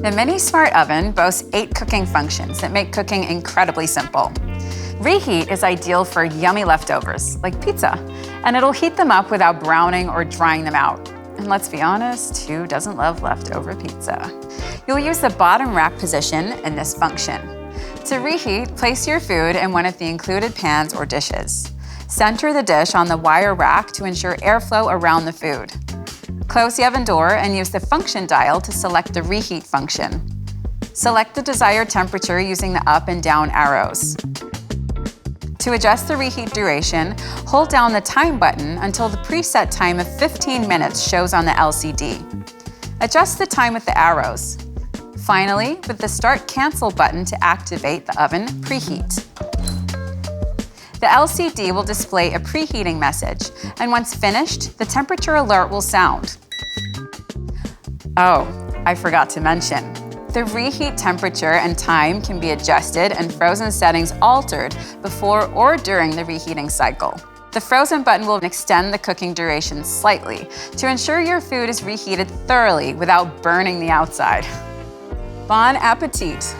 The Mini Smart Oven boasts 8 cooking functions that make cooking incredibly simple. Reheat is ideal for yummy leftovers, like pizza, and it'll heat them up without browning or drying them out. And let's be honest, who doesn't love leftover pizza? You'll use the bottom rack position in this function. To reheat, place your food in one of the included pans or dishes. Center the dish on the wire rack to ensure airflow around the food. Close the oven door and use the function dial to select the reheat function. Select the desired temperature using the up and down arrows. To adjust the reheat duration, hold down the time button until the preset time of 15 minutes shows on the LCD. Adjust the time with the arrows. Finally, with the Start Cancel button to activate the oven preheat. The LCD will display a preheating message, and once finished, the temperature alert will sound. Oh, I forgot to mention. The reheat temperature and time can be adjusted and frozen settings altered before or during the reheating cycle. The frozen button will extend the cooking duration slightly to ensure your food is reheated thoroughly without burning the outside. Bon appetit!